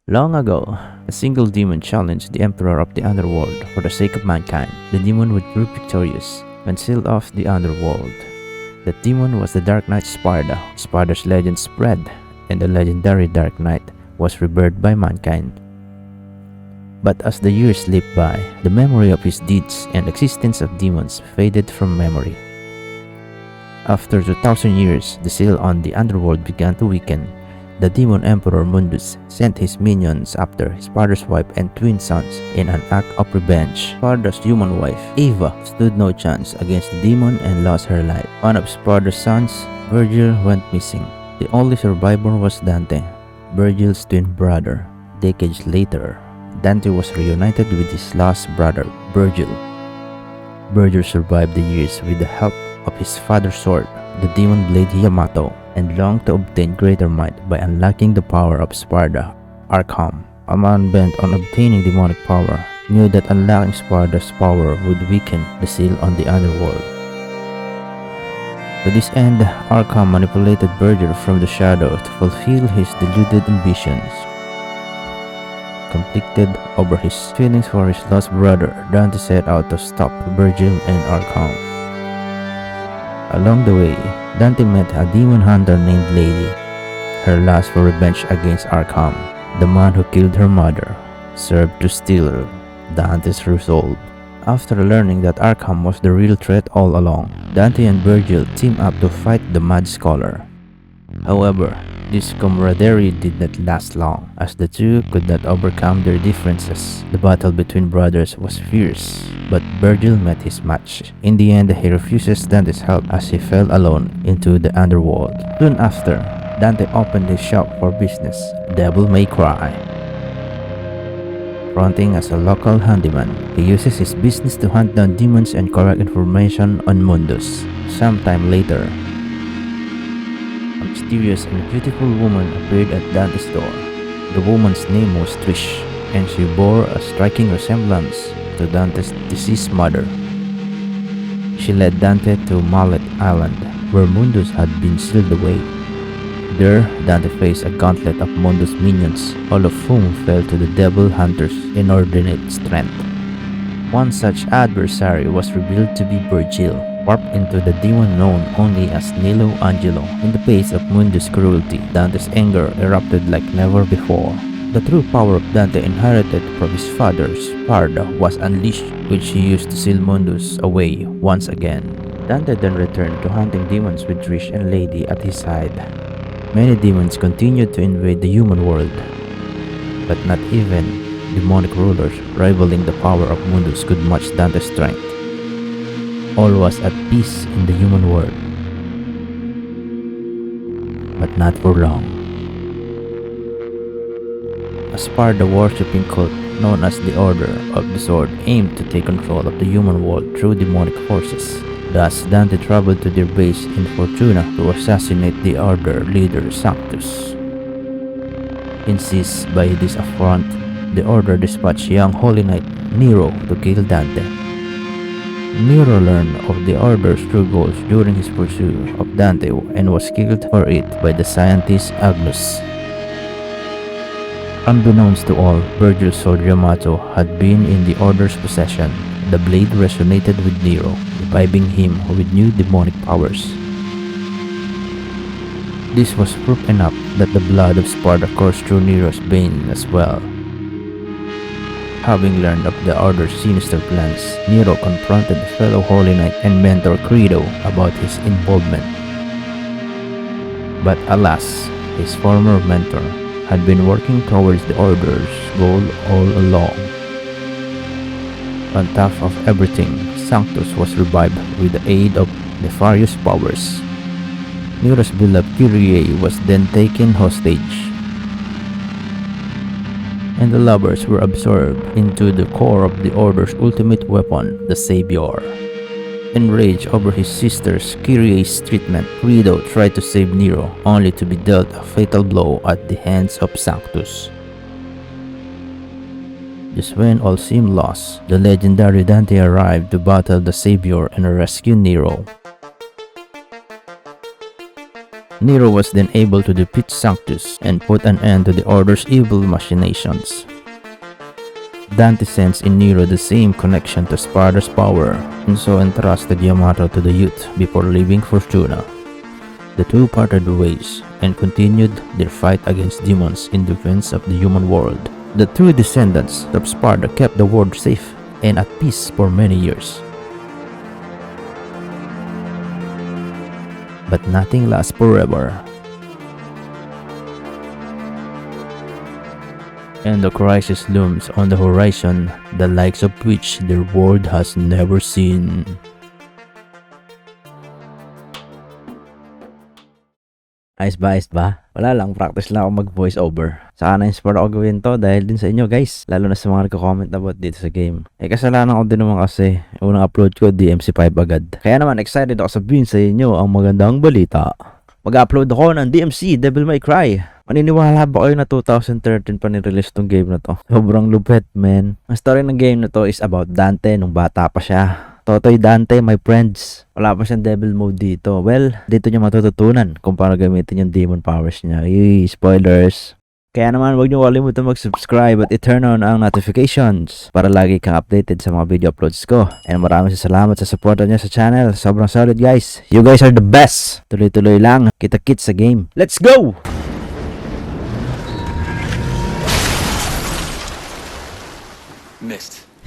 Long ago, a single demon challenged the Emperor of the Underworld for the sake of mankind. The demon would prove victorious and sealed off the Underworld. That demon was the Dark Knight Sparda. Sparda's legend spread, and the legendary Dark Knight was revered by mankind. But as the years slipped by, the memory of his deeds and existence of demons faded from memory. After 2000 years, the seal on the Underworld began to weaken. The demon Emperor Mundus sent his minions after Sparda's wife and twin sons in an act of revenge. Sparda's human wife, Eva, stood no chance against the demon and lost her life. One of Sparda's sons, Virgil, went missing. The only survivor was Dante, Virgil's twin brother. Decades later, Dante was reunited with his lost brother, Virgil. Virgil survived the years with the help of his father's sword, the demon blade Yamato, and longed to obtain greater might by unlocking the power of Sparda. Arkham, a man bent on obtaining demonic power, knew that unlocking Sparda's power would weaken the seal on the Underworld. To this end, Arkham manipulated Virgil from the shadow to fulfill his deluded ambitions. Conflicted over his feelings for his lost brother, Dante set out to stop Virgil and Arkham. Along the way, Dante met a demon hunter named Lady. Her lust for revenge against Arkham, the man who killed her mother, served to steel Dante's resolve. After learning that Arkham was the real threat all along, Dante and Virgil teamed up to fight the Mad Scholar. However, this camaraderie did not last long, as the two could not overcome their differences. The battle between brothers was fierce, but Virgil met his match. In the end, he refuses Dante's help as he fell alone into the underworld. Soon after, Dante opened his shop for business, Devil May Cry. Fronting as a local handyman, he uses his business to hunt down demons and collect information on Mundus. Sometime later, a mysterious and beautiful woman appeared at Dante's door. The woman's name was Trish, and she bore a striking resemblance to Dante's deceased mother. She led Dante to Mallet Island, where Mundus had been sealed away. There, Dante faced a gauntlet of Mundus minions, all of whom fell to the Devil Hunter's inordinate strength. One such adversary was revealed to be Virgil, warped into the demon known only as Nilo Angelo. In the face of Mundus' cruelty, Dante's anger erupted like never before. The true power of Dante inherited from his father, Sparda, was unleashed, which he used to seal Mundus away once again. Dante then returned to hunting demons with Trish and Lady at his side. Many demons continued to invade the human world, but not even demonic rulers rivaling the power of Mundus could match Dante's strength. All was at peace in the human world, but not for long. A Sparda worshipping cult known as the Order of the Sword aimed to take control of the human world through demonic forces. Thus, Dante traveled to their base in Fortuna to assassinate the Order leader Sanctus. Incensed by this affront, the Order dispatched young Holy Knight Nero to kill Dante. Nero learned of the Order's true goals during his pursuit of Dante and was killed for it by the scientist Agnus. Unbeknownst to all, Virgil's sword Yamato had been in the Order's possession. The blade resonated with Nero, reviving him with new demonic powers. This was proof enough that the blood of Sparda coursed through Nero's veins as well. Having learned of the Order's sinister plans, Nero confronted fellow Holy Knight and mentor Credo about his involvement. But alas, his former mentor had been working towards the Order's goal all along. On top of everything, Sanctus was revived with the aid of nefarious powers. Nero's beloved Kyrie was then taken hostage, and the lovers were absorbed into the core of the Order's ultimate weapon, the Savior. Enraged over his sister's Kyrie's treatment, Credo tried to save Nero, only to be dealt a fatal blow at the hands of Sanctus. Just when all seemed lost, the legendary Dante arrived to battle the Savior and rescue Nero. Nero was then able to defeat Sanctus and put an end to the Order's evil machinations. Dante sensed in Nero the same connection to Sparta's power, and so entrusted Yamato to the youth before leaving Fortuna. The two parted ways and continued their fight against demons in defense of the human world. The true descendants of Sparta kept the world safe and at peace for many years. But nothing lasts forever. And the crisis looms on the horizon, the likes of which the world has never seen. Ayos ba? Wala lang, practice lang ako mag-voice over. Saka na-inspire ako gawin to dahil din sa inyo guys. Lalo na sa mga nagko-comment about dito sa game. Kasalanan ko din naman kasi unang upload ko DMC5 agad. Kaya naman excited ako sabihin sa inyo ang magandang balita. Mag-upload ako ng DMC Devil May Cry. Maniniwala ba kayo na 2013 pa ni-release tong game na to? Sobrang lupet, man. Ang story ng game na to is about Dante nung bata pa siya. Totoy Dante, my friends. Wala pa siyang devil mode dito. Well, dito niya matututunan kung paano gamitin yung demon powers niya. Yee, spoilers. Kaya naman, huwag niyo kalimutan mag-subscribe at i-turn on ang notifications para lagi kang updated sa mga video uploads ko. And maraming salamat sa support niyo sa channel. Sobrang solid guys. You guys are the best. Tuloy-tuloy lang. Kita-kits sa game. Let's go! Missed.